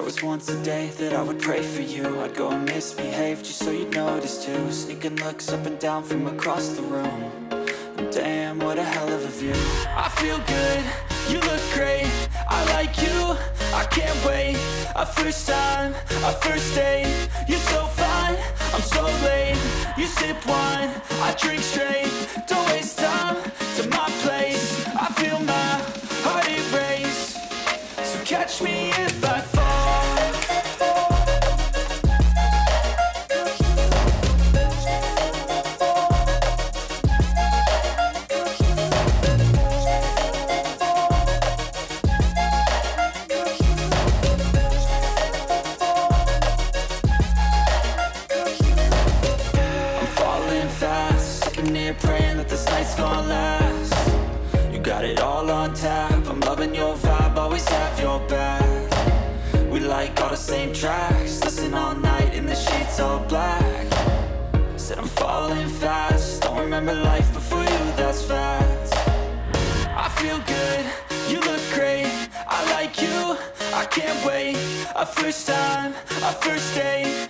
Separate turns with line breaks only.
was once a day that I would pray for you. I'd go and misbehave just so you'd notice too. Sneaking looks up and down from across the room. And damn, what a hell of a view. I feel good, you look great, I like you, I can't wait. A first time, a first date, you're so fine, I'm so late. You sip wine, I drink straight. Don't waste time to my place. I feel my heart erase. So catch me if I fall. Praying that this night's gonna last. You got it all on tap, I'm loving your vibe, always have your back. We like all the same tracks, listen all night in the sheets all black. Said I'm falling fast, don't remember life before you, that's fact. I feel good, you look great, I like you, I can't wait. A first time, a first date,